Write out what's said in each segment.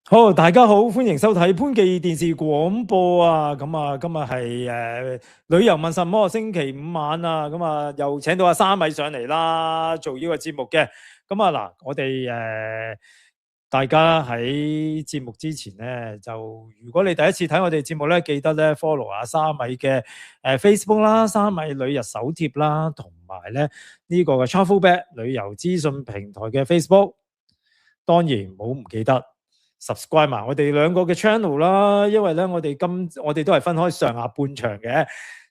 好，大家好，歡迎收睇潘記電視廣播啊！咁啊，今日係旅遊問什麼星期五晚啊！咁啊，又請到阿三米上嚟啦，做呢個節目嘅。咁啊嗱，我哋大家喺節目之前咧，就如果你第一次睇我哋節目咧，記得咧 follow 阿三米嘅Facebook 啦，三米旅日手貼啦，同埋咧呢個嘅 Travel Bag 旅遊資訊平台嘅 Facebook。當然唔記得 subscribe 埋我哋兩個嘅 channel 啦，因為咧我哋都係分開上下半場嘅，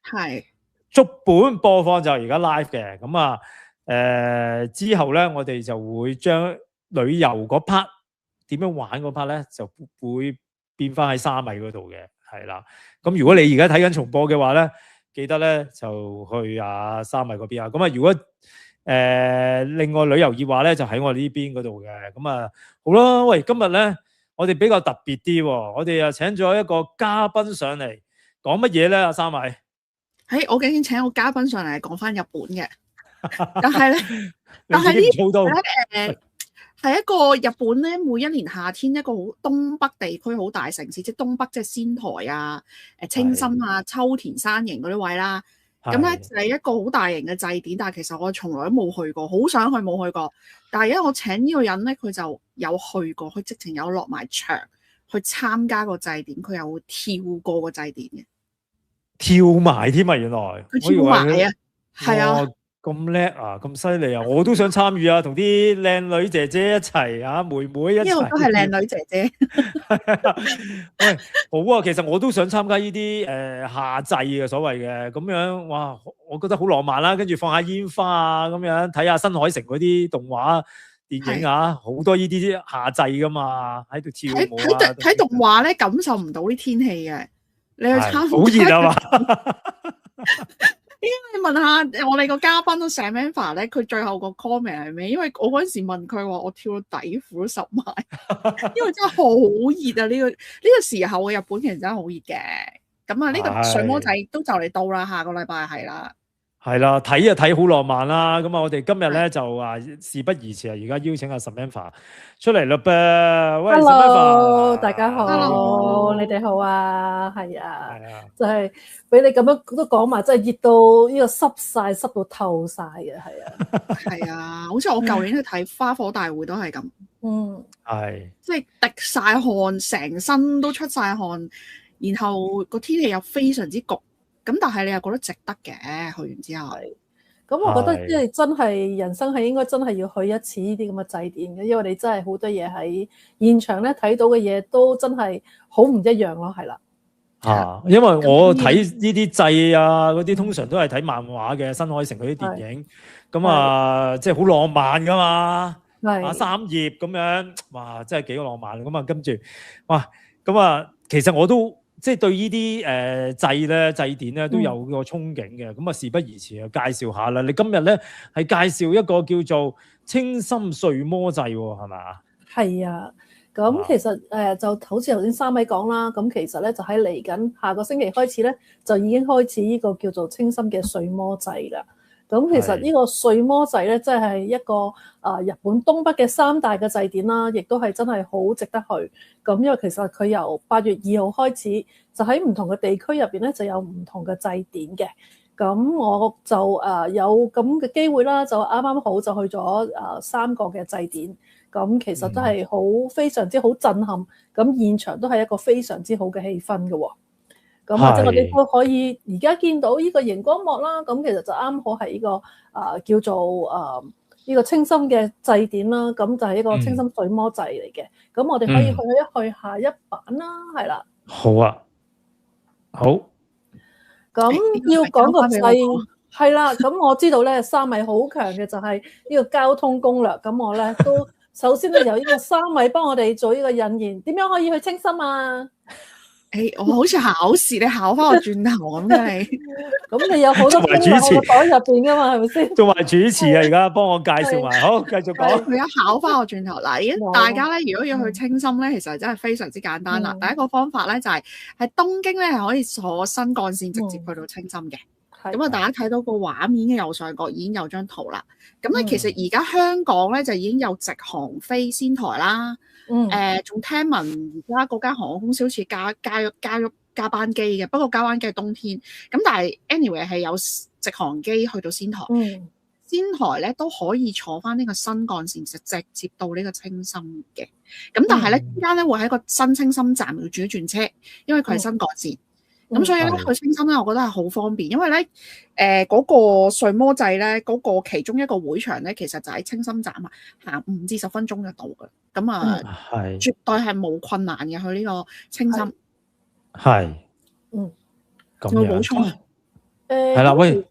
係足本播放就而家 live 嘅，咁啊之後咧我哋就會將旅遊嗰 part 點樣玩嗰 part 咧就會變翻喺三米嗰度嘅，係啦。咁如果你而家睇緊重播嘅話咧，記得咧就去三米嗰邊啊。咁啊如果另外旅遊業話咧就喺我呢邊嗰度嘅，咁啊好啦，喂，今日咧我哋比較特別啲，我哋又請咗一個嘉賓上嚟，講乜嘢咧？阿三米，我竟然請個嘉賓上嚟講翻日本嘅，但係咧，但係呢係一個日本咧，每一年夏天一個好東北地區好大城市，即係東北即係仙台啊、青森啊、秋田、山形嗰啲位啦。咁咧就係一個好大型嘅祭典，但係其實我從來都冇去過，好想去冇去過。但係而家我請呢個人咧，佢就有去過，佢直情有落埋場去參加個祭典，佢又會跳過個祭典嘅。跳埋添啊！原來佢跳埋啊，係啊，咁叻啊，咁犀利啊！我都想參與啊，同啲靚女姐姐一齊啊，妹妹一齊。呢個都係靚女姐姐。喂，好啊！其實我都想參加呢啲夏祭嘅所謂嘅，咁樣哇，我覺得好浪漫啦。跟住放下煙花啊，咁樣睇下新海誠嗰啲動畫電影啊，好多呢啲夏祭噶嘛，喺度跳舞啊。睇動畫咧，感受唔到啲天氣嘅。你去參好熱啊嘛！應該你問下我哋個嘉賓 Samantha 咧，佢最後個 comment 係咩？因為我嗰陣時問佢話，我跳到底褲都濕埋，因為真係好熱啊！呢個時候嘅日本其實真係好熱嘅。咁啊，呢個水魔祭都就嚟到啦，下個禮拜係啦。係啦，睇啊睇好浪漫啦。咁啊，我哋今日咧就事不宜遲啊，而家邀請阿 Samantha 出嚟啦噃。喂 ，Hello， 大家好 ，Hello， 你哋好啊，係啊，就係俾你咁樣都講埋，真係熱到呢個濕到透晒嘅，係啊，係啊，好似我舊年去睇花火大會都係咁，係，即係滴晒汗，成身都出晒汗，然後個天氣又非常之焗。咁但係你又覺得值得嘅，去完之後，咁我覺得即係真係人生係應該真係要去一次呢啲咁嘅祭典嘅，因為你真係好多嘢喺現場咧睇到嘅嘢都真係好唔一樣咯，係啦。因為我睇呢啲祭啊嗰啲，通常都係睇漫畫嘅新海誠嗰啲電影，咁啊即係好浪漫噶嘛，三葉咁樣，哇真係幾浪漫咁啊！跟住，哇咁啊，其實我都。即係對呢啲祭典咧都有個憧憬嘅，咁啊事不宜遲啊，介紹下啦。你今日咧係介紹一個叫做青森睡魔祭喎，係嘛？係啊，咁其實就好似頭先三米講啦，咁其實咧就喺嚟緊下個星期開始咧，就已經開始呢個叫做青森嘅睡魔祭啦。咁其實呢個睡魔祭咧，即係一個日本東北嘅3大嘅祭典啦，亦都係真係好值得去。咁因為其實佢由8月2號開始，就喺唔同嘅地區入邊咧，就有唔同嘅祭典嘅。咁我就有咁嘅機會啦，就啱啱好就去咗3個嘅祭典。咁其實都係非常之好震撼。咁現場都係一個非常之好嘅氣氛嘅喎。咁或者我哋都可以而家見到呢個熒光幕啦，咁其實就啱好係呢個叫做呢個青森嘅祭典啦，咁就係一個青森睡魔祭嚟嘅。咁我哋可以去下一版啦，係啦。好啊，好。咁要講個祭係啦，咁我知道咧，三米好強嘅就係呢個交通攻略。咁我咧都首先咧由呢個三米幫我哋做呢個引言，點樣可以去青森啊？我好似考試，你考翻我轉頭咁嘅你，咁你有好多攻略喺個袋入邊噶嘛，係咪先？做埋主持啊，而家幫我介紹埋，好，繼續講。佢一考翻我轉頭嗱，而家大家咧，如果要去青森咧，其實真係非常之簡單啦。第一個方法咧就係喺東京咧係可以坐新幹線直接去到青森嘅。咁啊，大家睇到個畫面嘅右上角已經有張圖啦。咁咧，其實而家香港咧就已經有直航飛仙台啦。仲聽聞而家嗰間航空公司好似加班機嘅，不過加班機係冬天。咁但係 anyway 係有直航機去到仙台，仙台咧都可以坐翻呢個新幹線直接到呢個青森嘅。咁但係咧依家咧會喺個新青森站要轉一轉車，因為佢係新幹線。咁所以咧去青森咧，我覺得係好方便，因為咧嗰個睡魔祭咧嗰個其中一個會場咧，其實就喺青森站啊，行5至10分鐘就到㗎。咁絕對係冇困難嘅去呢個青森。係，咁樣。有冇補充啊？係啦，喂，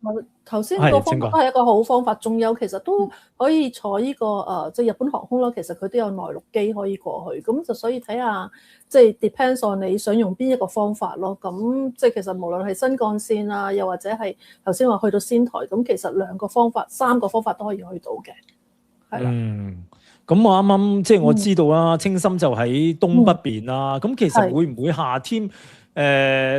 頭先個方法都係一個好方法，仲有其實都可以坐呢個即係日本航空啦。其實佢都有內陸機可以過去，咁就所以睇下即係 depends on 你想用邊一個方法咯。咁即係其實無論係新幹線啊，又或者係頭先話去到仙台，咁其實2個方法、3個方法都可以去到嘅。係啦。咁我啱啱即係我知道啦，青森就喺東北邊啦。咁其實會唔會夏天？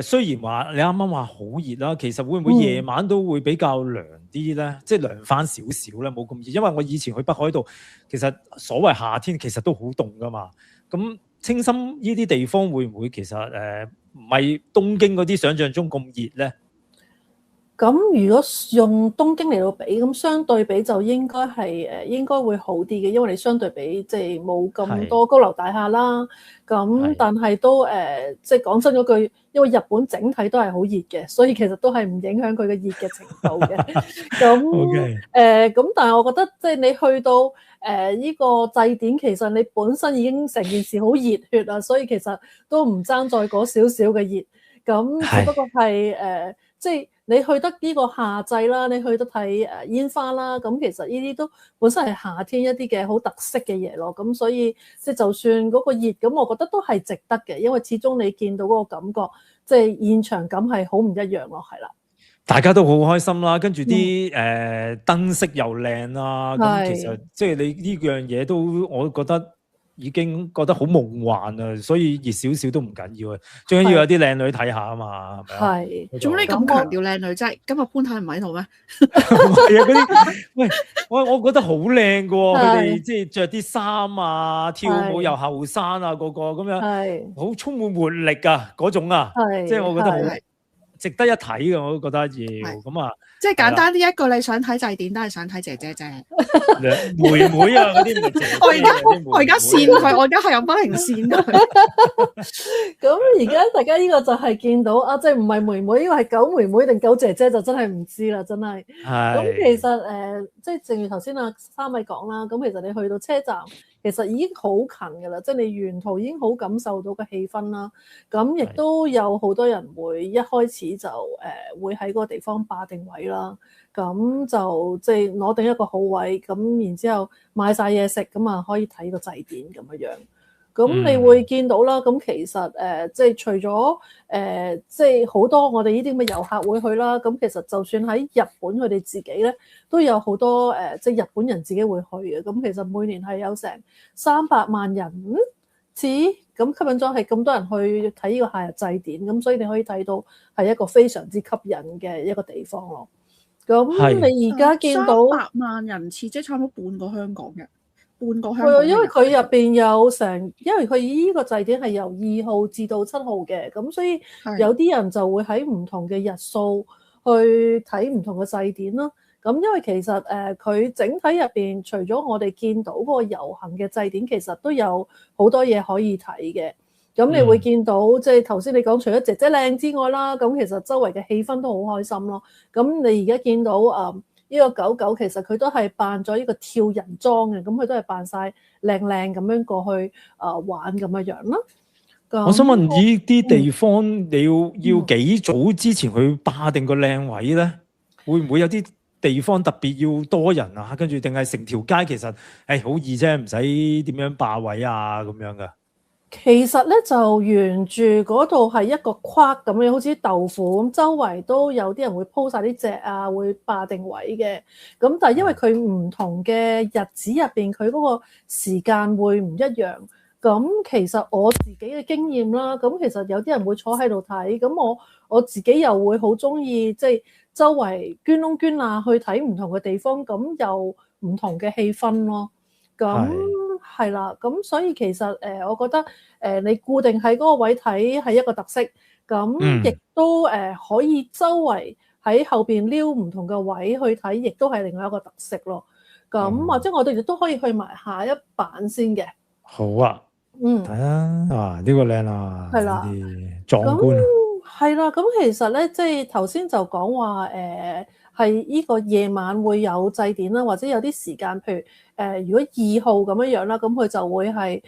雖然話你啱啱話好熱啦，其實會唔會夜晚都會比較涼啲咧？即係涼翻少少咧，冇咁熱。因為我以前去北海道，其實所謂夏天其實都好凍噶嘛。咁青森呢啲地方會唔會其實唔係東京嗰啲想象中咁熱咧？咁如果用東京嚟到比，咁相對比就應該係應該會好啲嘅，因為你相對比即係冇咁多高樓大廈啦。咁但係都即係講真嗰句，因為日本整體都係好熱嘅，所以其實都係唔影響佢嘅熱嘅程度嘅。咁咁但係我覺得即係你去到呢個祭典，其實你本身已經成件事好熱血啦，所以其實都唔爭在嗰少少嘅熱。咁只不過係即係你去得呢個夏祭啦，你去得睇煙花啦，咁其實呢啲都本身係夏天一啲嘅好特色嘅嘢咯。咁所以即係就算嗰個熱，咁我覺得都係值得嘅，因為始終你見到嗰個感覺，即係現場感係好唔一樣咯，係啦。大家都好開心啦，跟住啲燈飾又靚啦，咁其實即係你呢樣嘢都，我覺得已經覺得好夢幻啊，所以熱少少都唔緊要啊，最緊要有啲靚女睇下啊嘛，係咪啊？係，做咩咁強調靚女啫？今日潘太唔喺度咩？係啊，嗰啲喂，我覺得好靚噶喎，佢哋即係着啲衫啊，跳舞又後生啊，個個咁樣，好充滿活力啊嗰種啊，即係我覺得好值得一睇嘅，我都覺得要咁啊。即係簡單啲一句，你想睇祭典都係想睇姐姐啫。妹妹啊，嗰啲唔係姐姐。我而家扇佢，我而家係有不停扇佢。咁而家大家呢個就係見到啊，即係唔係妹妹，呢個係九妹妹定九姐姐就真係唔知啦，真係。咁其實即係正如頭先阿三米講啦，咁其實你去到車站，其實已經好近㗎啦，即係你沿途已經好感受到個氣氛啦。咁亦都有好多人會一開始就會喺嗰個地方霸定位啦。咁就即係攞定一個好位，咁然之後買晒嘢食，咁啊可以睇個祭典咁樣樣。咁你會見到啦，咁其實即係除咗即係好多我哋呢啲咁嘅遊客會去啦，咁其實就算喺日本佢哋自己咧，都有好多即係日本人自己會去嘅。咁其實每年係有成300萬人次，咁吸引咗係咁多人去睇呢個夏日祭典，咁所以你可以睇到係一個非常之吸引嘅一個地方咯。咁你而家見到300萬人次，即係差唔多半個香港嘅，半個香港。因為佢入邊有成，因為佢呢個祭典係由2號至到7號嘅，咁所以有啲人就會喺唔同嘅日數去睇唔同嘅祭典咯。咁因為其實佢整體入邊，除咗我哋見到嗰個遊行嘅祭典，其實都有好多嘢可以睇嘅。咁你會見到，即係頭先你講，除咗姐姐靚之外啦，咁其實周圍嘅氣氛都好開心咯。咁你而家見到呢個狗狗，其實佢都係扮咗呢個跳人裝嘅，咁佢都係扮晒靚靚咁樣過去玩咁樣樣啦。我想問呢啲地方，你要幾早之前去霸定個靚位咧？會唔會有啲地方特別要多人啊？跟住定係成條街其實好易啫，唔使點樣霸位啊咁樣噶？其實咧就沿住嗰度係一個框咁樣，好似豆腐咁，周圍都有啲人會鋪晒啲席啊，會霸定位嘅。咁但係因為佢唔同嘅日子入邊，佢嗰個時間會唔一樣。咁其實我自己嘅經驗啦，咁其實有啲人會坐喺度睇，咁我自己又會好中意即係周圍捐窿捐罅去睇唔同嘅地方，咁又唔同嘅氣氛咯。咁係啦，咁所以其實我覺得你固定喺嗰個位睇係一個特色，咁亦都可以周圍喺後邊撩唔同嘅位去睇，亦都係另外一個特色咯。咁或者我哋亦都可以去埋下一版先嘅。好啊，睇下啊，呢個靚啊，係啦，呢啲壯觀啊。係啦，咁其實咧，即係頭先就講話係呢個夜晚會有祭典啦，或者有啲時間，譬如如果2號咁樣樣啦，咁佢就會係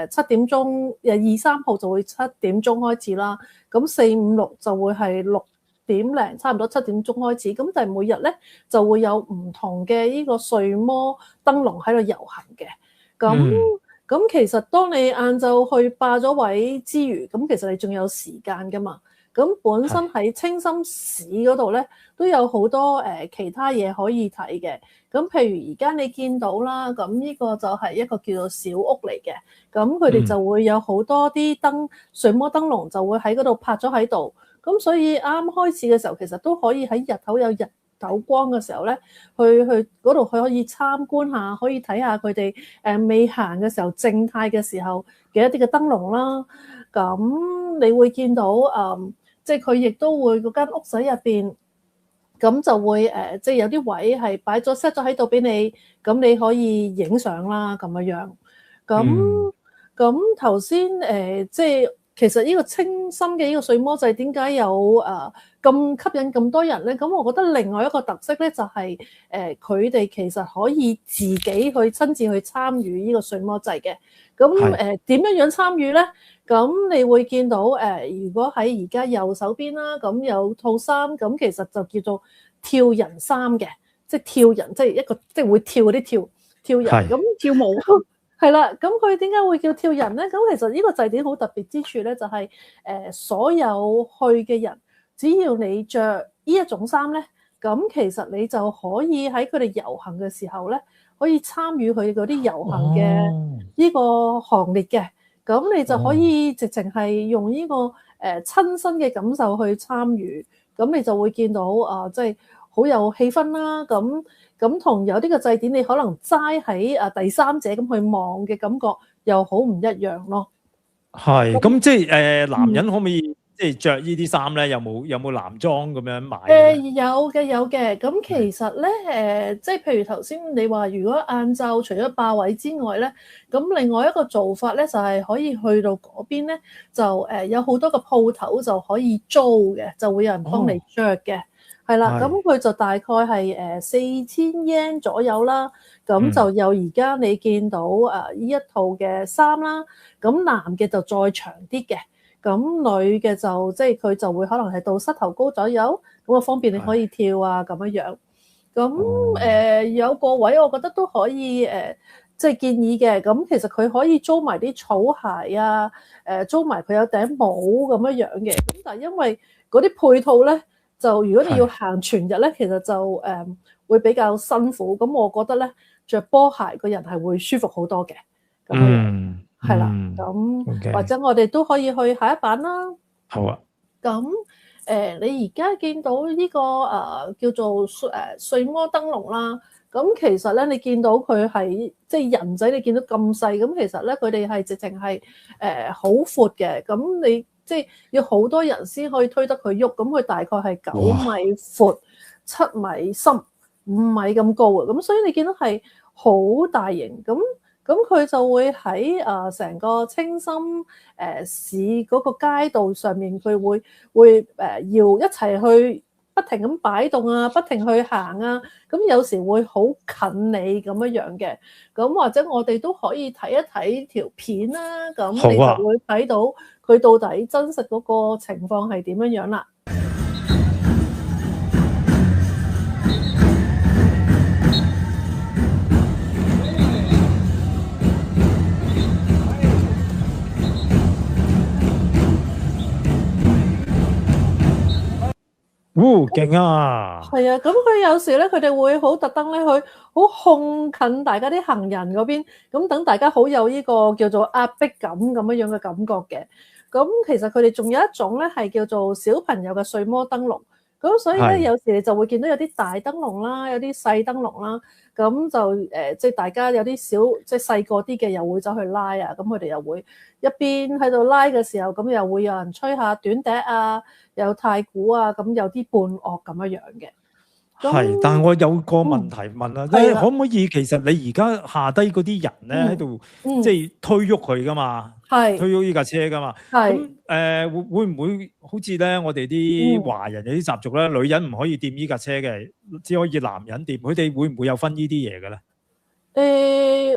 7點鐘，2、3號就會7點鐘開始啦。咁4、5、6就會係6點零，差唔多7點鐘開始。咁但係每日咧就會有唔同嘅呢個睡魔燈籠喺度遊行嘅。咁其實當你晏晝去霸咗位之餘，咁其實你仲有時間噶嘛。咁本身喺清心市嗰度咧，都有好多其他嘢可以睇嘅。咁譬如而家你見到啦，咁呢個就係一個叫做小屋嚟嘅。咁佢哋就會有好多啲睡魔燈籠就會喺嗰度拍咗喺度。咁所以啱開始嘅時候，其實都可以喺日頭有日頭光嘅時候咧，去嗰度佢可以參觀下，可以睇下佢哋未行嘅時候靜態嘅時候嘅一啲嘅燈籠啦。咁你會見到即係佢亦都會嗰間屋仔入邊，咁就會即係有啲位係擺咗 set 咗喺度俾你，咁你可以影相啦咁樣。咁頭先即係其實呢個清心嘅呢個睡魔祭點解有咁吸引咁多人咧？咁我覺得另外一個特色咧就係佢哋其實可以自己去親自去參與呢個睡魔祭嘅。咁點樣參與咧？咁你會見到如果喺而家右手邊啦，咁有套衫，咁其實就叫做跳人衫嘅，即係跳人，即係一個即係會跳嗰啲跳人，咁跳舞係啦。咁佢點解會叫跳人咧？咁其實呢個祭典好特別之處咧，就係所有去嘅人，只要你着呢一種衫咧，咁其實你就可以喺佢哋遊行嘅時候咧，可以參與佢嗰啲遊行嘅呢個行列嘅。咁你就可以直情係用呢個親身嘅感受去參與，咁你就會見到即係好有氣氛啦。咁同有啲嘅祭典，你可能齋喺第三者咁去望嘅感覺又好唔一樣咯。係，咁即係男人可唔可以即係着呢啲衫咧？有冇男裝咁樣買？有嘅。咁其實咧即係譬如頭先你話，如果晏晝除咗霸位之外咧，咁另外一個做法咧就係可以去到嗰邊咧，就有好多個鋪頭就可以租嘅，就會有人幫你着嘅。係啦，咁佢就大概係4000 yen 左右啦。咁就有而家你見到呢一套嘅衫啦。咁男嘅就再長啲嘅。咁女嘅就即係佢就會可能係到膝頭高左右，咁啊方便你可以跳啊咁樣。咁有個位我覺得都可以即係建議嘅。咁其實佢可以租埋啲草鞋啊，租埋佢有頂帽咁樣嘅。咁但係因為嗰啲配套咧，就如果你要行全日咧，其實就會比較辛苦。咁我覺得咧，着波鞋個人係會舒服好多嘅。咁樣係啦，咁或者我哋都可以去下一版啦。好啊。咁你而家見到呢個叫做睡魔燈籠啦。咁其實咧，你見到佢係即係人仔，你見到咁細，咁其實咧佢哋係直情係好闊嘅。咁你即係要好多人先可以推得佢喐。咁佢大概係9米闊、7米深、5米咁高嘅。咁所以你見到係好大型。咁佢就會喺成個清心市嗰個街道上面，佢會要一齊去不停咁擺動啊，不停去行啊。咁有時會好近你咁樣嘅。咁或者我哋都可以睇一睇條片啦。咁你就會睇到佢到底真實嗰個情況係點樣啦。勁啊！係啊，咁佢有時咧，佢哋會好特登咧，去好控近大家啲行人嗰邊，咁等大家好有呢個叫做壓迫感咁樣嘅感覺嘅。咁其實佢哋仲有一種咧，係叫做小朋友嘅睡魔燈籠。咁咁所以咧，係有時你就會見到有啲大燈籠啦，有啲細燈籠啦，咁就即係大家有啲小即係細個啲嘅又會走去拉啊，咁佢哋又會一邊喺度拉嘅時候，咁又會有人吹下短笛啊，有太鼓啊，咁有啲伴樂咁樣樣嘅。係，但係我有個問題問啊，係啦可唔可以其實你而家下低嗰啲人咧喺度即係推喐佢噶嘛，推係喐呢架車噶嘛，咁會唔會好似咧我哋啲華人有啲習俗咧，女人唔可以掂呢架車嘅，只可以男人掂，佢哋會唔會有分呢啲嘢嘅咧？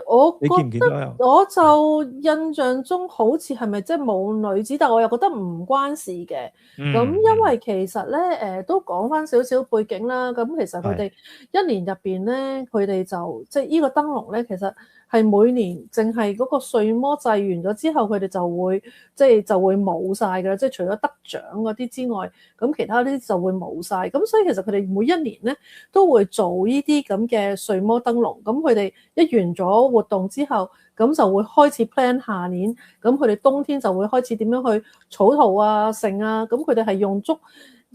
我你見唔見到啊？我就印象中好似係咪即係冇女子，但我又覺得唔關事嘅。咁因為其實咧都講翻少少背景啦。咁其實佢哋一年入邊咧，佢哋就即係呢個燈籠咧，其實係每年淨係嗰個睡魔祭完咗之後，佢哋就會冇晒㗎啦。即係除咗得獎嗰啲之外，咁其他啲就會冇晒。咁所以其實佢哋每一年咧都會做呢啲咁嘅睡魔燈籠。咁佢哋一完咗活動之後，咁就會開始 plan 下年。咁佢哋冬天就會開始點樣去草圖啊、剩啊。咁佢哋係用足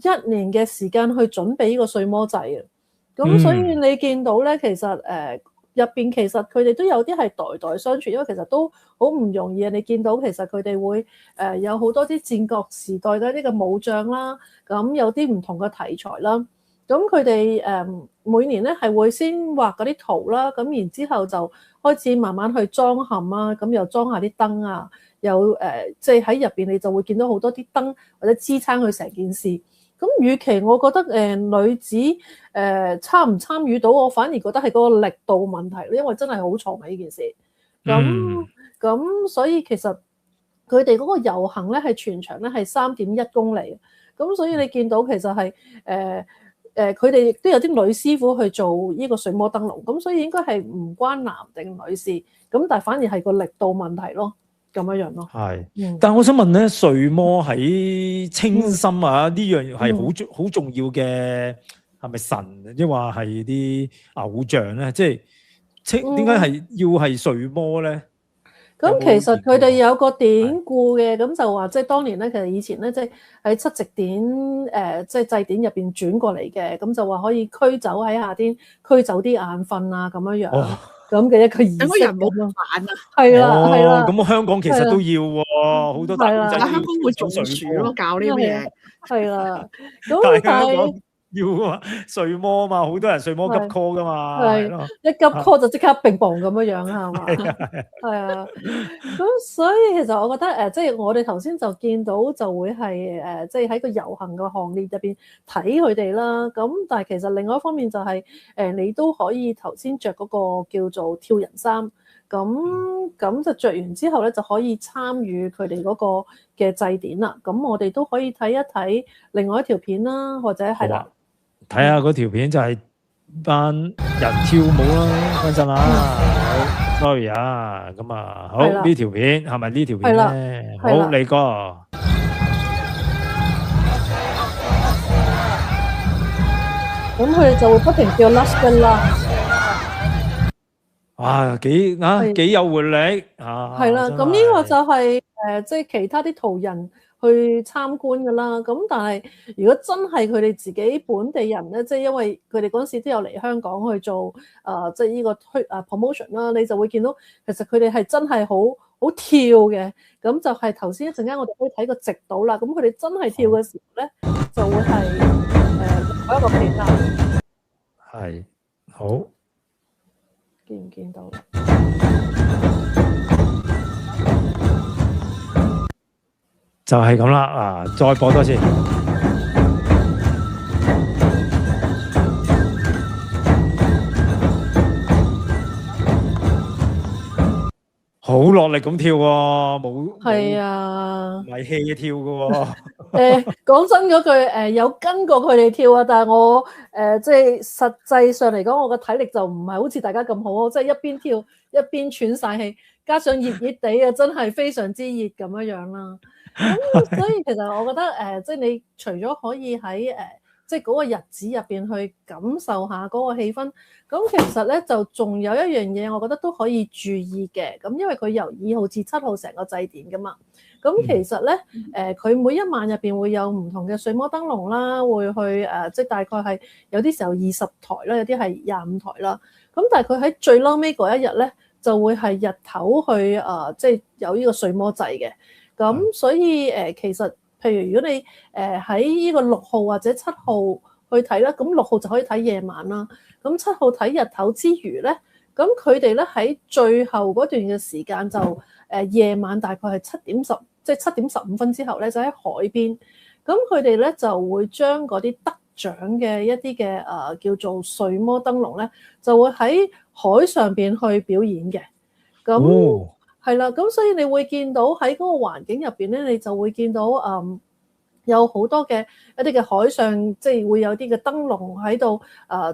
一年嘅時間去準備呢個睡魔祭嘅。咁所以你見到咧，其實入邊其實佢哋都有啲係代代相傳，因為其實都好唔容易啊！你見到其實佢哋會有好多啲戰國時代嘅呢個武將啦，咁有啲唔同嘅題材啦。咁佢哋每年咧係會先畫嗰啲圖啦，咁然之後就開始慢慢去裝嵌啊，咁又裝下啲燈啊，有即係喺入邊你就會見到好多啲燈或者支撐佢成件事。咁，與其我覺得女子參唔參與到，我反而覺得係嗰個力度問題，因為真係好重啊呢件事。咁所以其實佢哋嗰個遊行咧係全長咧係3.1公里。咁所以你見到其實係佢哋亦都有啲女師傅去做呢個睡魔燈籠，咁所以應該係唔關男定女事，咁但係反而係個力度問題咯。咁樣咯，係，但係我想問咧，睡魔喺青森啊，呢樣係好重要嘅，係咪神？抑或係啲偶像咧？即係點解係要係睡魔咧？咁其實佢哋有個典故嘅，咁就話即係當年咧，其實以前咧即係喺七夕典即係祭典入邊轉過嚟嘅，咁就話可以驅走喺夏天驅走啲眼瞓啊咁樣樣。咁嘅一個儀式，等個人冇咁煩啊！係啦，係啦。咁香港其實都要喎，好多大公仔。香港會中暑咯，搞呢啲嘢。係啦，咁但係要啊，睡魔啊嘛，好多人睡魔急 call 噶嘛，係咯，一急 call 就即刻並磅咁樣樣啊，係嘛？係啊，咁所以其實我覺得即係我哋頭先就見到就會係即係喺個遊行嘅行列入邊睇佢哋啦。咁但係其實另外一方面就係你都可以頭先着嗰個叫做跳人衫，咁就着完之後咧就可以參與佢哋嗰個嘅祭典啦。咁我哋都可以睇一睇另外一條片啦，或者係啦。睇下嗰條片就係班人跳舞啦，等陣啊，好 sorry 啊，咁啊，好呢條片係咪呢條片咧？好，嚟過。咁佢哋就會不停叫 last one 啦。哇，幾有活力啊！係啦，咁呢個就係即係其他啲途人去參觀㗎啦。咁但係如果真係佢哋自己本地人咧，即係因為佢哋嗰陣時都有嚟香港去做即係呢個promotion 啦，你就會見到其實佢哋係真係好跳嘅。咁就係頭先一陣間我哋可以睇個直島啦。咁佢哋真係跳嘅時候咧，就會係另一個片啦。係好。見唔見到？就係咁啦，啊！再播多次。好落力咁跳喎，冇係啊，唔係 hea 跳嘅喎。講真嗰句，有跟過佢哋跳啊，但係我即係實際上嚟講，我個體力就唔係好似大家咁好，即係一邊跳一邊喘晒氣，加上熱熱地啊，真係非常之熱咁樣樣啦。咁所以其實我覺得即係你除咗可以喺即係嗰個日子入邊去感受下嗰個氣氛，咁其實咧就仲有一樣嘢，我覺得都可以注意嘅。咁因為佢由2號至7號成個祭典噶嘛，咁其實咧，佢每一晚入邊會有唔同嘅水魔燈籠啦，會去即係大概係有啲時候20台啦，有啲係25台啦。咁但係佢喺最嬲尾嗰一日咧，就會係日頭去即係有呢個水魔祭嘅。咁所以其實譬如如果你喺呢個6號或者7號去睇啦，咁6號就可以睇夜晚啦。咁7號睇日頭之餘咧，咁佢哋咧喺最後嗰段嘅時間就夜晚大概係7點15分之後咧，就喺海邊。咁佢哋咧就會將嗰啲得獎嘅一啲嘅叫做睡魔燈籠咧，就會喺海上邊去表演嘅。咁係啦，咁所以你會見到喺嗰個環境入邊咧，你就會見到有好多嘅一啲嘅海上，即係會有啲嘅燈籠喺度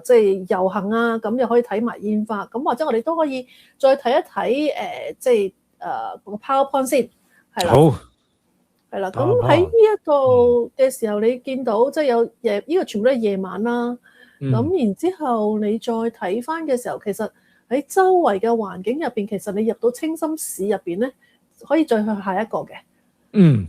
即係遊行啊，咁又可以睇埋煙花。咁或者我哋都可以再睇一睇即係個 PowerPoint 先，係啦。好。係啦，咁喺呢一個嘅時候，你見到即係有呢個全部都係夜晚啦。咁然之後你再睇翻嘅時候，其實喺周圍嘅環境入邊，其實你入到清心市入邊咧，可以再去下一個嘅。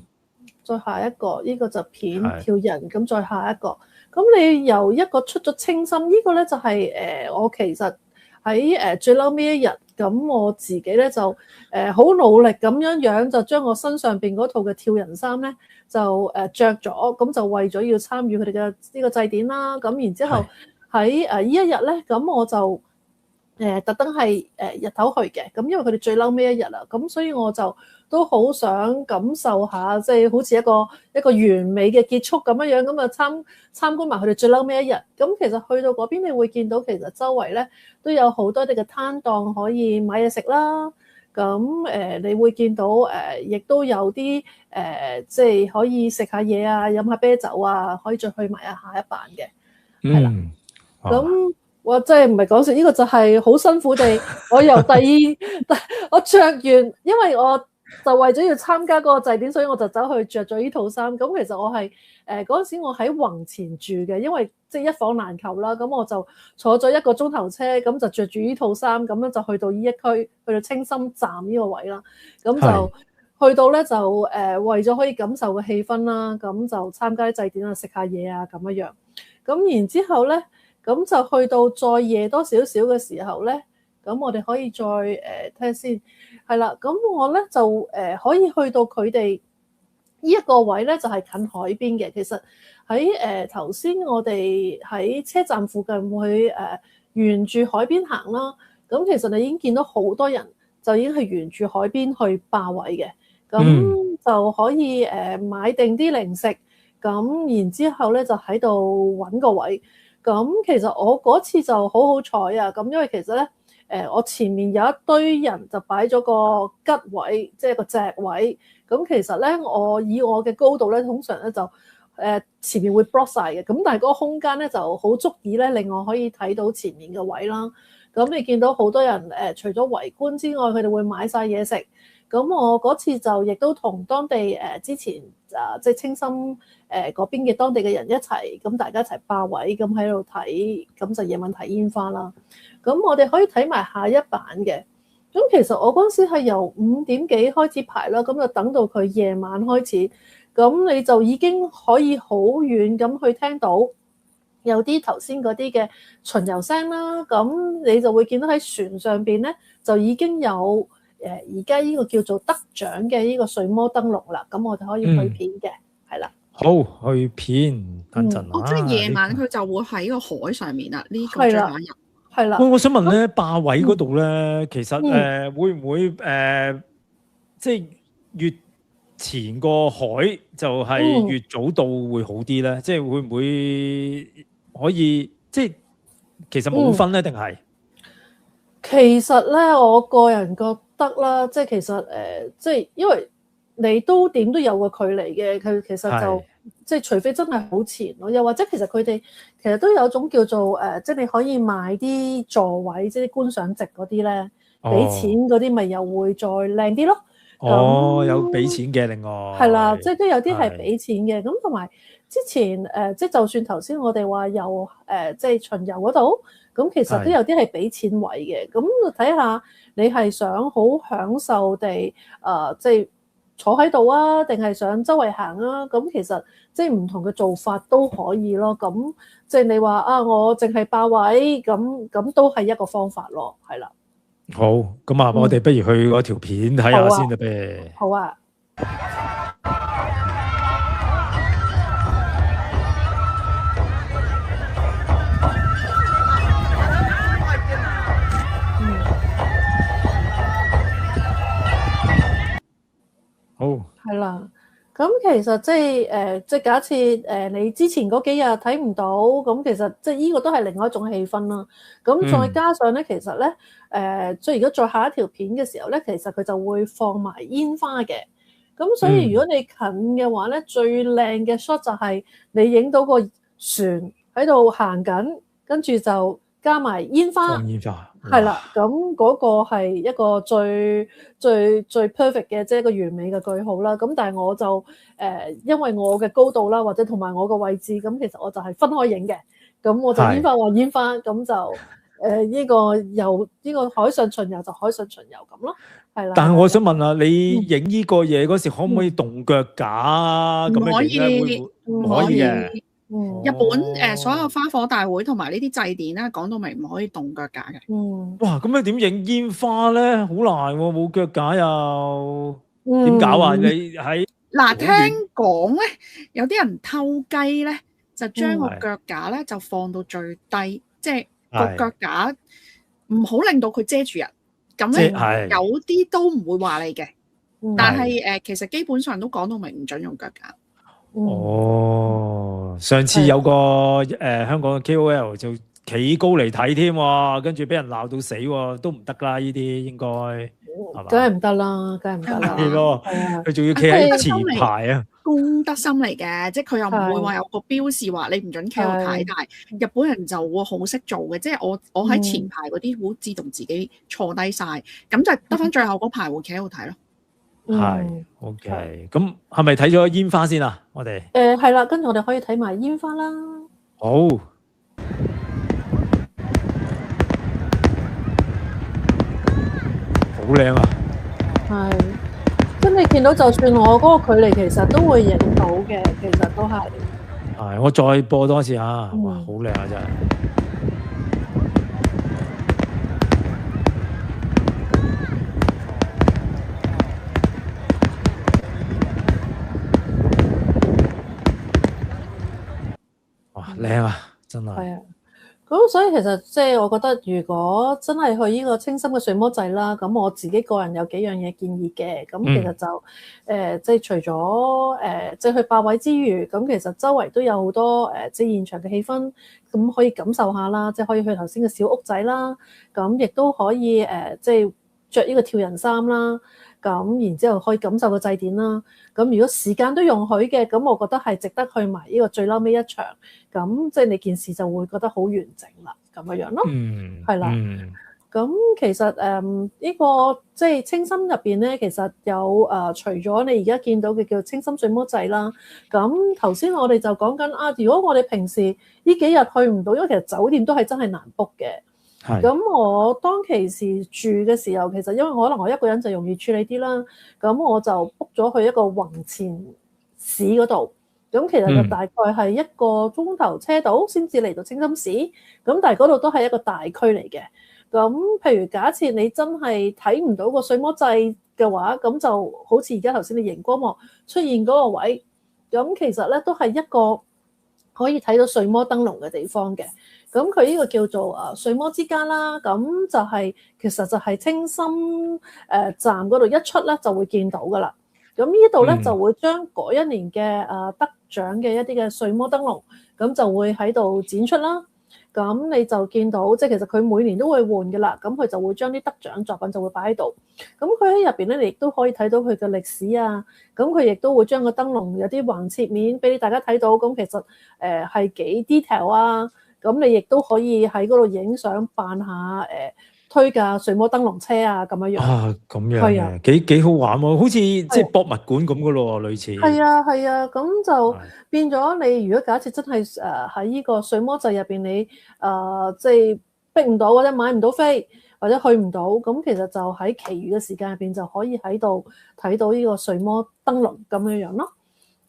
再下一個，呢個就片跳人，咁再下一個。咁你由一個出咗清心，呢個咧就係我其實喺最嬲尾一日。咁我自己咧就好努力咁樣就將我身上邊嗰套嘅跳人衫咧就著咗，咁就為咗要參與佢哋嘅呢個祭典啦。咁然之後喺呢一日咧，咁我就特登係日頭去嘅。咁因為佢哋最嬲尾一日啦，咁所以我就都好想感受下，即係好似一個完美嘅結束咁樣，咁啊參觀埋佢哋最嬲尾一日。咁其實去到嗰邊，你會見到其實周圍咧都有好多啲嘅攤檔可以買嘢食啦。咁你會見到亦都有啲即係可以食下嘢啊，飲下啤酒啊，可以再去埋下一班嘅。係啦。咁我真係唔係講笑，呢個就係好辛苦地，我由我着完，因為我就為咗要參加嗰個祭典，所以我就走去着咗呢套衫。咁其實我係嗰陣時我喺宏前住嘅，因為即係一房難求啦。咁我就坐咗1個鐘頭車，咁就着住呢套衫，咁樣就去到呢一區，去到清心站呢個位啦。咁就去到咧就為咗可以感受個氣氛啦，咁就參加啲祭典啊，食下嘢啊咁樣。咁然之後咧，咁就去到再夜多少少嘅時候咧，咁我哋可以再睇下先，係啦。咁我咧就可以去到佢哋呢一個位咧，就係近海邊嘅。其實喺頭先我哋喺車站附近會沿住海邊行啦。咁其實你已經見到好多人就已經係沿住海邊去霸位嘅。咁就可以買定啲零食，咁然之後咧就喺度揾個位。咁其實我嗰次就好好彩啊！咁因為其實咧，我前面有一堆人就擺咗個吉位，即係個席位。咁其實咧，我以我嘅高度咧，通常咧就前面會 block 晒嘅。咁但係嗰個空間咧就好足以咧，令我可以睇到前面嘅位啦。咁你見到好多人除咗圍觀之外，佢哋會買晒嘢食。咁我嗰次就亦都同當地之前即係清心嗰邊嘅當地嘅人一齊，咁大家一齊霸位，咁喺度睇，咁就夜晚睇煙花啦。咁我哋可以睇埋下一版嘅。咁其實我嗰陣時係由5點幾開始排啦，咁就等到佢夜晚開始，咁你就已經可以好遠咁去聽到有啲頭先嗰啲嘅巡遊聲啦。咁你就會見到喺船上邊咧，就已經有而家呢個叫做得獎嘅呢個睡魔燈籠啦。咁我哋可以去片嘅，係啦。好，去片，等陣啊。即係夜晚佢就會喺個海上面啦。呢個最晚入。係啦。我想問咧，霸位嗰度咧，其實會唔會即係越前個海就係越早到會好啲咧？即係會唔會可以即係其實冇分咧，定係？其實咧，我個人覺得啦，即係其實即係因為你都點都有個距離嘅，佢其實就即係除非真係好前咯，又或者其實佢哋其實都有種叫做即係你可以買啲座位，即係啲觀賞席嗰啲咧，俾錢嗰啲咪又會再靚啲咯。有俾錢嘅，另外係啦，即係都有啲係俾錢嘅。咁同埋之前即係就算頭先我哋話有即係巡遊嗰度，咁其實都有啲係俾錢位嘅。咁睇下你係想好享受地即係坐喺度啊，定係想周圍行啊？咁其實即係唔同嘅做法都可以咯。咁即係你話啊，我淨係霸位，咁都係一個方法咯，係啦。好，咁啊，我哋不如去嗰條片睇下先啦唄。好啊。好，係啦，咁其實即係假設你之前嗰幾日睇唔到，咁其實即係呢個都係另外一種氣氛啦。咁再加上咧，其實咧即係如果再下一條片嘅時候咧，其實佢就會放埋煙花嘅。咁所以如果你近嘅話咧，最靚嘅 shot 就係你影到個船喺度行緊，跟住就加埋煙花。放煙花。係啦，咁嗰個係一個最 perfect 嘅，即係一個完美嘅句號啦。咁但係我就因為我嘅高度啦，或者同埋我個位置，咁其實我就係分開影嘅。咁我就煙花話煙花，咁就呢個遊呢個海上巡遊就海上巡遊咁咯。係啦。但係我想問下，你影呢個嘢嗰時可唔可以動腳架咁樣影咧？唔可以嘅。日本所有花火大會同埋呢啲祭典咧，講到明唔可以動腳架嘅。哇！咁你點影煙花咧？好難喎，冇腳架又點搞啊？你喺嗱，聽講咧，有啲人偷雞咧，就將個腳架咧就放到最低，即係個腳架唔好令到佢遮住人。咁咧有啲都唔會話你嘅，但係其實基本上都講到明唔準用腳架。哦，上次有個香港嘅 KOL 就企高嚟睇添喎，跟住俾人鬧到死喎，都唔得啦！呢啲應該係嘛？梗係唔得啦，梗係唔得啦。係咯，佢仲要企喺前排啊！公德心嚟嘅，即係佢又唔會話有個標示話你唔準企度睇，但係日本人就會好識做嘅，即係我喺前排嗰啲會自動自己坐低晒，咁就得翻最後嗰排會企喺度睇咯。係 ，OK，咁係咪睇咗煙花先啊？我哋係啦，跟住我哋可以睇埋煙花啦。好，好靚啊！係，咁你見到就算我嗰個距離，其實都會影到嘅，其實都係。係，我再播多次啊！哇，好靚啊，真係。靚啊，真係。係啊，咁所以其實即係我覺得，如果真係去呢個清心嘅睡魔祭啦，咁我自己個人有幾樣嘢建議嘅。咁其實就即係除咗即係去霸位之餘，咁其實周圍都有好多即係現場嘅氣氛，咁可以感受下啦。即係可以去頭先嘅小屋仔啦，咁亦都可以即係着呢個跳人衫啦。咁然之後可以感受個祭典啦。咁如果時間都容許嘅，咁我覺得係值得去埋呢個最嬲尾一場。咁即係你件事就會覺得好完整啦，咁樣咯。係啦。咁其實呢個即係清心入邊咧，其實有除咗你而家見到嘅叫清心睡魔祭啦。咁頭先我哋就講緊啊，如果我哋平時呢幾日去唔到，因為其實酒店都係真係難 book 嘅。咁我當其時住嘅時候，其實因為可能我一個人就容易處理啲啦，咁我就 book 咗去一個宏前市嗰度，咁其實就大概係一個鐘頭車度先至嚟到清心市，咁但係嗰度都係一個大區嚟嘅。咁譬如假設你真係睇唔到個睡魔祭嘅話，咁就好似而家頭先你熒光幕出現嗰個位，咁其實咧都係一個可以睇到睡魔燈籠嘅地方嘅。咁佢呢個叫做睡魔之家啦，咁就係其實就係清心站嗰度一出咧就會見到噶啦。咁呢度咧就會將嗰一年嘅得獎嘅一啲嘅睡魔燈籠，咁就會喺度展出啦。咁你就見到，即係其實佢每年都會換嘅啦。咁佢就會將啲得獎作品就會擺喺度。咁佢喺入邊咧，你亦都可以睇到佢嘅歷史啊。咁佢亦都會將個燈籠有啲橫切面俾大家睇到。咁其實係幾 detail 啊。咁你亦都可以喺嗰度影相扮下推架睡魔燈籠車啊咁樣樣啊，咁樣嘅幾好玩喎，好似即係博物館咁嘅咯，類似。係啊係啊，咁就變咗你如果假設真係喺呢個睡魔祭入邊，你即係逼唔到或者買唔到飛，或者去唔到，咁其實就喺其餘嘅時間入邊就可以喺度睇到呢個睡魔燈籠咁樣樣咯。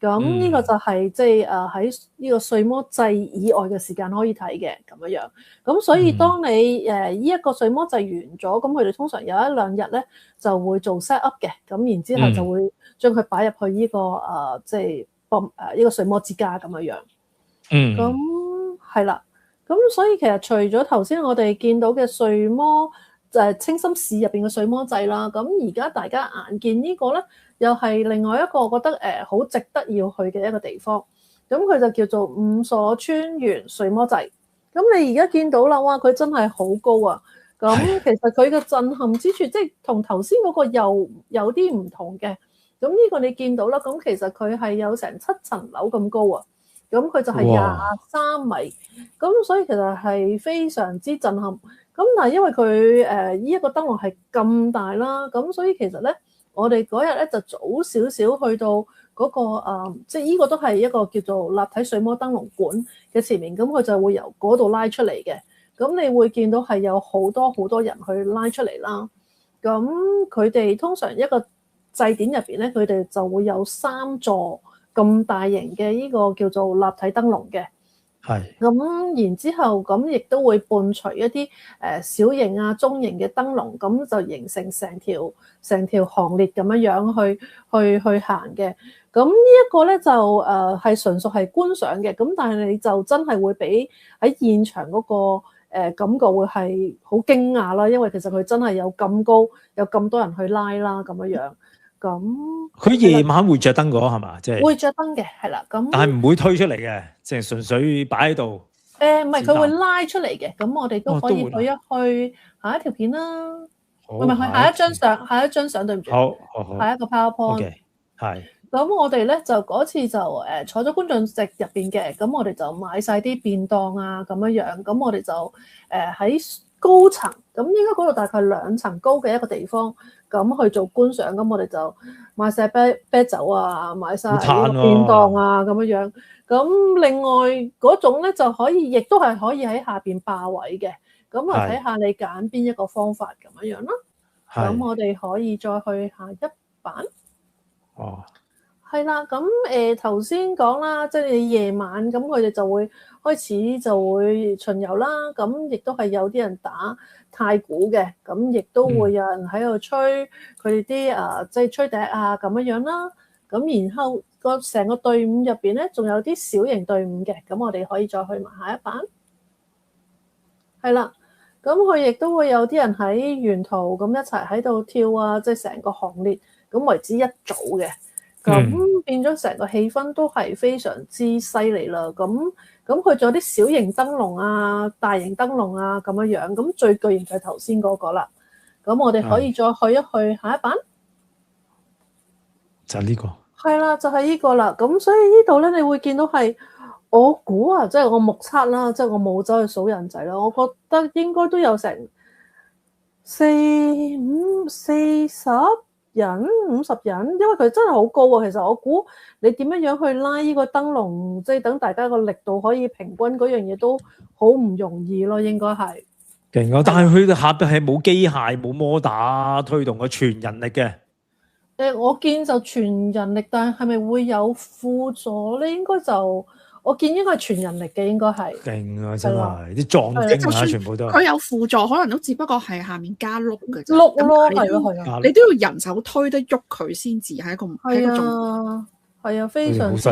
咁呢個就係即係喺呢個睡魔祭以外嘅時間可以睇嘅咁樣樣。咁所以當你呢一個睡魔祭完咗，咁佢哋通常有一兩日咧就會做 set up 嘅，咁然之後就會將佢擺入去呢個即係呢個睡魔之家咁樣樣。咁係啦。咁所以其實除咗頭先我哋見到嘅睡魔清心寺入邊嘅睡魔祭啦，咁而家大家眼見呢個咧，又係另外一個我覺得好值得要去嘅一個地方。咁佢就叫做五所川原睡魔祭。咁你而家見到啦，哇！佢真係好高啊！咁其實佢嘅震撼之處，即係同頭先嗰個又有啲唔同嘅。咁呢個你見到啦，咁其實佢係有成7層樓咁高啊！咁佢就係23米，咁所以其實係非常之震撼。咁但係因為佢呢一個燈籠係咁大啦，咁所以其實咧，我哋嗰日咧就早少少去到嗰個即係呢個都係一個叫做立體睡魔燈籠館嘅前面，咁佢就會由嗰度拉出嚟嘅。咁你會見到係有好多人去拉出嚟啦。咁佢哋通常一個祭典入邊咧，佢哋就會有3座咁大型嘅呢個叫做立體燈籠嘅，係咁然之後咁亦都會伴隨一啲小型啊、中型嘅燈籠，咁就形成成條行列咁樣去行嘅。咁呢一個咧就係純屬係觀賞嘅，咁但係你就真係會俾喺現場嗰個感覺會係好驚訝啦，因為其實佢真係有咁高，有咁多人去拉啦咁樣。咁佢夜晚會着燈嘅係嘛？即係會着燈嘅，係啦。咁但係唔會推出嚟嘅，淨係純粹擺喺度。唔係，佢會拉出嚟嘅。咁我哋都可以去下一條片啦。唔係，去下一張相，下一張相對唔住。好，下一個 PowerPoint。係。咁我哋咧就嗰次就坐咗觀眾席入邊嘅，咁我哋就買晒啲便當啊咁樣。咁我哋就喺高層，咁應該嗰度大概2層高嘅一個地方。咁去做觀賞，咁我哋就買晒啤酒啊，買晒便當啊咁樣。咁另外嗰種咧就可以，亦都係可以喺下邊霸位嘅。咁啊睇下你揀邊一個方法咁樣啦。咁我哋可以再去下一版。哦，係啦。咁頭先講啦，即係你夜晚咁，佢哋就會開始就會巡遊啦。咁亦都係有啲人打太鼓嘅，咁亦都會有人喺度吹佢哋啲即係吹笛啊咁樣啦。咁然後成個隊伍入邊咧，仲有啲小型隊伍嘅，咁我哋可以再去埋下一版。係啦，咁佢亦都會有啲人喺沿途咁一齊喺度跳啊，即係成個行列咁為之一組嘅。咁變咗成個氣氛都係非常之犀利啦。咁佢仲有啲小型燈籠啊、大型燈籠啊咁樣。咁最巨型就係頭先嗰個啦。咁我哋可以再去一去下一版。就係呢個。係啦，就係呢個啦。咁所以呢度咧，你會見到係我估啊，即係我目測啦，即係我冇走去數人仔啦。我覺得應該都有成40人、50人，因為佢真係好高啊。其實我估你點樣去拉呢個燈籠，即係等大家個力度可以平均嗰樣嘢都好唔容易咯，應該係。勁啊！但係佢下邊係冇機械、冇摩打推動嘅，全人力嘅。我見就全人力，但係咪會有輔助咧？應該就我見應該係全人力嘅，應該係。勁啊！真係啲壯丁啊，全部都。佢有輔助，可能都只不過係下面加碌嘅啫。碌咯，係咯，係啊。你都要人手推得喐佢先至係一個係啊，係啊，非常之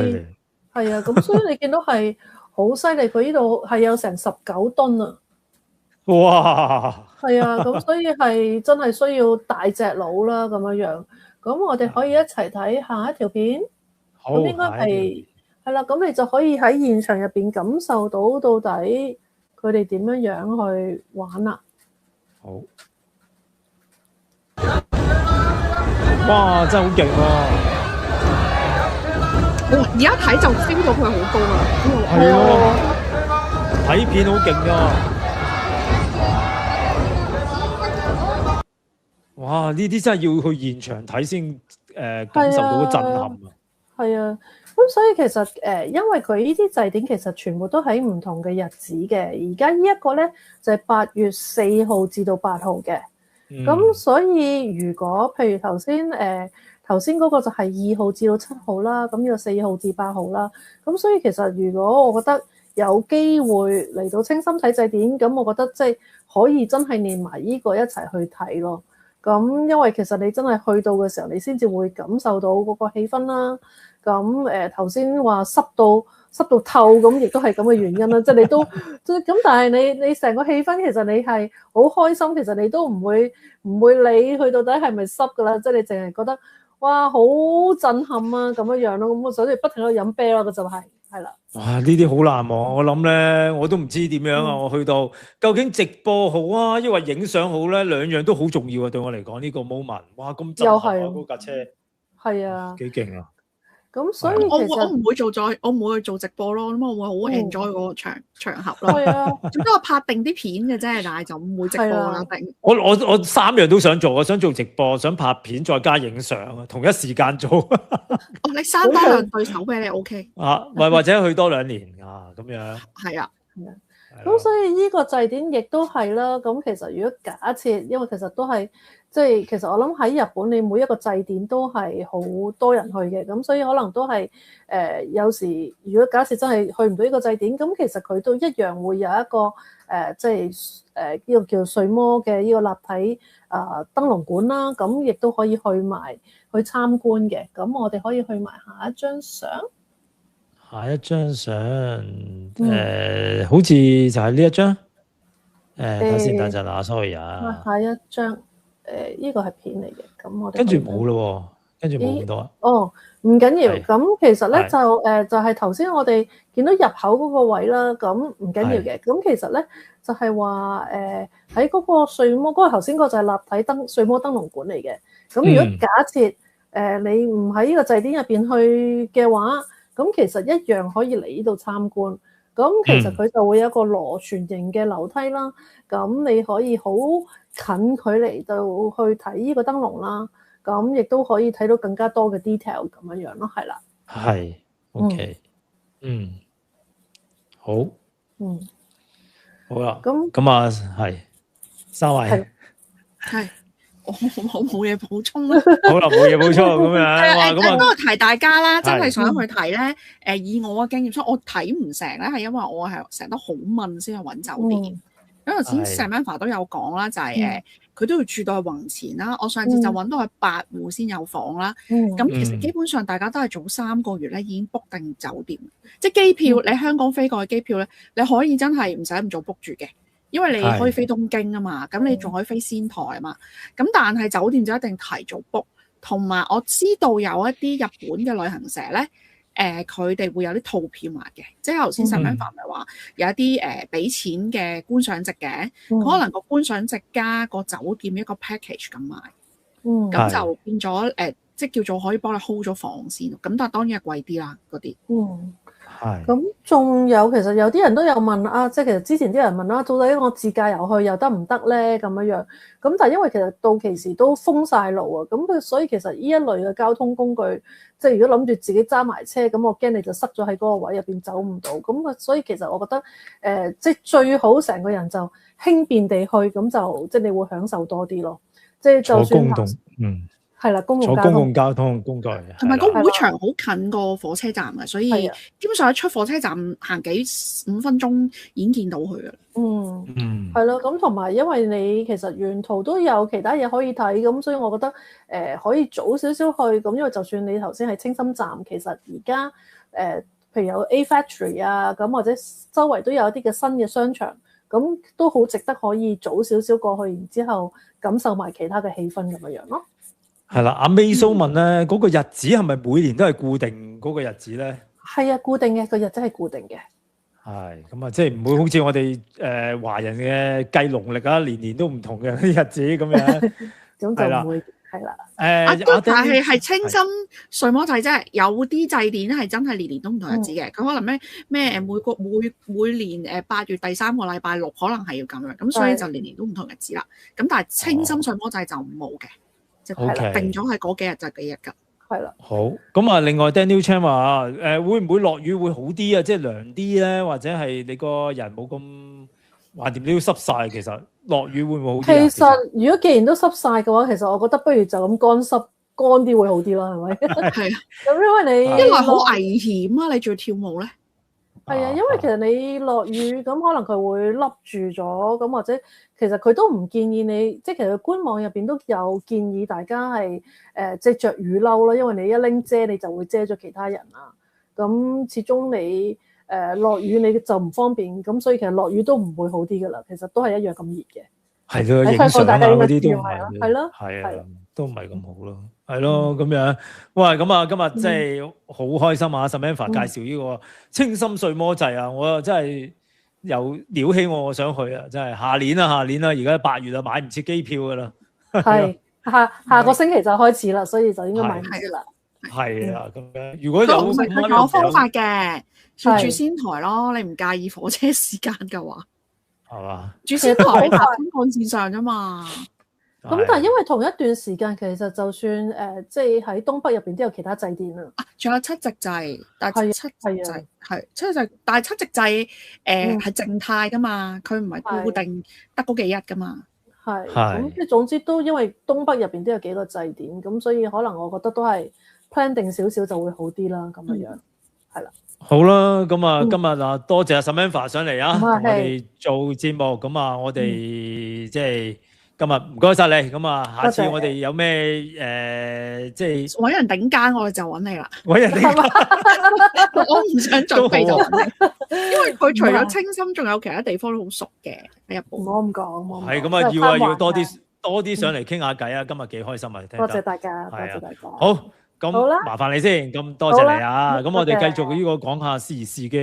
係啊。咁所以你見到係好犀利，佢呢度係有成19噸啊！哇！係啊，咁所以係真係需要大隻佬啦，咁樣。咁我哋可以一齊睇下一條片。好，咁應該係啦。咁你就可以喺現場入邊感受到到底佢哋點樣去玩啦。好。哇！真係好勁喎！而家睇就 feel 到佢好高啦。係啊，睇片好勁㗎。哇！呢啲真係要去現場睇先，感受到個震撼啊！係啊，因咁所以其實因為佢呢啲祭典其實全部都喺唔同嘅日子嘅，而家呢一個咧就係8月4號至到8號嘅。咁所以如果譬如頭先嗰個就係2號至到7號啦，咁呢個4號至8號啦。咁所以其實如果我覺得有機會嚟到清心睇祭典，咁我覺得即係可以真係連埋呢個一齊去睇咯。咁因為其實你真係去到嘅時候，你先至會感受到嗰個氣氛啦。咁頭先話濕到透，咁亦都係咁嘅原因啦。即係你都即係咁，但係你成個氣氛其實你係好開心，其實你都唔會理佢到底係咪濕噶啦。即係你淨係覺得哇好震撼啊咁樣咯。咁我所以不停喺度飲啤咯，就係啦。哇！呢啲好難忘，我諗咧我都唔知點樣啊。我去到究竟直播好啊，抑或影相好咧，兩樣都好重要啊。對我嚟講呢個 moment， 哇咁震撼啊！嗰架車係啊，幾勁啊！咁所以其實我唔會去做直播咯，咁我會好 enjoy 嗰個場合咯。係啊，總之我拍定啲片嘅啫，但係就唔會直播啦。定我三樣都想做，我想做直播，想拍片，再加影相啊，同一時間做。你生多兩對手俾你 OK 啊，或者去多2年啊，咁樣。係啊。咁所以呢個祭典亦都係啦。咁其實如果假設，因為其實都係即係其實我諗喺日本，你每一個祭典都係好多人去嘅。咁所以可能都係有時如果假設真係去唔到呢個祭典，咁其實佢都一樣會有一個即係呢個叫睡魔嘅呢個立體燈籠館啦。咁亦都可以去埋去參觀嘅。咁我哋可以去埋下一張相。下一張相，好似就係呢一張。睇先，等陣啊 ，sorry 啊。下一張，呢個係片嚟嘅，咁我哋跟住冇咯喎，跟住冇咁多。哦，唔緊要。咁其實咧就係頭先我哋見到入口嗰個位啦，咁唔緊要嘅。咁其實咧就係話喺嗰個睡魔嗰個頭先嗰個就係立體睡魔燈籠館嚟嘅。咁如果假設你唔喺呢個祭典入邊去嘅話，咁其實一樣可以嚟呢度參觀。咁其實佢就會有一個螺旋形嘅樓梯啦。咁你可以好近距離到去睇呢個燈籠啦。咁亦都可以睇到更加多嘅 detail 咁樣咯，係啦。係 ，OK，好，好啦。咁啊，係三位係。我冇嘢補充啦。好啦，冇嘢補充咁樣。咁我提大家啦，真係想去睇咧。以我嘅經驗，所以我睇唔成咧，係因為我係成日都好問先去揾酒店。因為頭先 Samantha 都有講啦，就係佢都要住到去宏前啦。我上次就揾到去8戶先有房啦。咁其實基本上大家都係早3個月咧已經 book 定酒店，即係機票。你香港飛過去機票咧，你可以真係唔使咁早 book 住嘅。因為你可以飛東京啊嘛，咁你仲可以飛仙台啊嘛，咁但係酒店就一定提早 book， 同埋我知道有一啲日本嘅旅行社咧，佢哋會有啲套票賣嘅，即係頭先Samantha咪話有一啲俾錢嘅觀賞席嘅，可能個觀賞席加個酒店一個 package 咁賣，咁就變咗即係叫做可以幫你 hold 咗房先，咁但係當然係貴啲啦嗰啲。咁仲有其實有啲人都有問啊，即係其實之前啲人問啦，到底我自駕遊去又得唔得咧咁樣？咁但係因為其實到期時都封晒路啊，咁佢所以其實呢一類嘅交通工具，即係如果諗住自己揸埋車，咁我驚你就塞咗喺嗰個位入邊走唔到。咁啊，所以其實我覺得即係最好成個人就輕便地去，咁就即係你會享受多啲咯。即係就算係啦，公共交通工具，同埋個會場好近個火車站嘅，所以基本上一出火車站行5分鐘已經見到佢啦。係咯，咁同埋因為你其實沿途都有其他嘢可以睇，咁所以我覺得可以早少少去。咁因為就算你頭先喺清心站，其實而家譬如有 A Factory 啊，咁或者周圍都有一啲嘅新嘅商場，咁都好值得可以早少少過去，然之後感受埋其他嘅氣氛咁樣咯。係啦，阿 May 蘇問咧，嗰個日子係咪每年都係固定嗰個日子咧？係啊，固定嘅，個日子係固定嘅。係咁啊，即係唔會好似我哋華人嘅計農曆啊，年年都唔同嘅啲日子咁樣。咁就唔會係啦。但係清心睡魔祭啫，有啲祭典係真係年年都唔同日子嘅。佢可能咩每年8月第3個禮拜六可能係要咁樣，咁所以就年年都唔同日子啦。咁但係清心睡魔祭就冇嘅。即係定咗係嗰幾日就幾日㗎。係啦。好，咁啊，另外 Daniel Chan 話會唔會落雨會好啲啊？即係涼啲咧，或者係你個人冇咁橫掂都要濕晒，其實落雨會唔會好啲啊？其實如果既然都濕晒嘅話，其實我覺得不如就咁乾啲會好啲啦，係咪？係啊，咁因為你因為好危險啊！你仲要跳舞咧，係啊，因為其實你落雨咁，可能佢會笠住咗，咁或者其實佢都唔建議你，即係其實官網入邊都有建議大家係即係着雨褸啦，因為你一拎遮你就會遮咗其他人啦。咁始終你落雨你就唔方便，咁所以其實落雨都唔會好啲噶啦。其實都係一樣咁熱嘅。係咯，影相啊嗰啲都唔係，係咯，係啊，都唔係咁好咯，係咯咁樣。喂，咁啊，今日真係好開心啊！Samantha 介紹呢個清心睡魔祭啊，我又真係有撩起我想去啊！真係下年啦，而家8月啦，買唔切機票噶啦。係下個星期就開始啦，所以就應該買唔切啦。係啊，咁樣如果有有方法嘅，住仙台咯，你唔介意火車時間嘅話。係嘛？住仙台喺新幹線上啫嘛。咁但係因為同一段時間，其實就算即係喺東北入邊都有其他祭典啊。仲有七夕祭，但係七夕祭係七夕祭，但係七夕祭係靜態噶嘛，佢唔係固定得嗰幾日噶嘛。係咁，即係總之都因為東北入邊都有幾個祭典，咁所以可能我覺得都係 plan 定少少就會好啲啦，咁樣樣係啦。好啦，咁啊，今日啊，多謝阿 Samantha 上嚟啊，同我哋做節目。咁啊，我哋即係今日唔該晒你。咁啊，下次我哋有咩即係揾人頂間，我哋就揾你啦。揾人頂間，我唔想準備就揾你，因為佢除咗清心，仲有其他地方都好熟嘅喺日本。唔好咁講，係咁啊，要多啲上嚟傾下偈啊！今日幾開心啊，聽得。多謝大家，多謝大家。好。咁麻煩你先，咁多謝你啊！咁我哋繼續呢個講下時事嘅。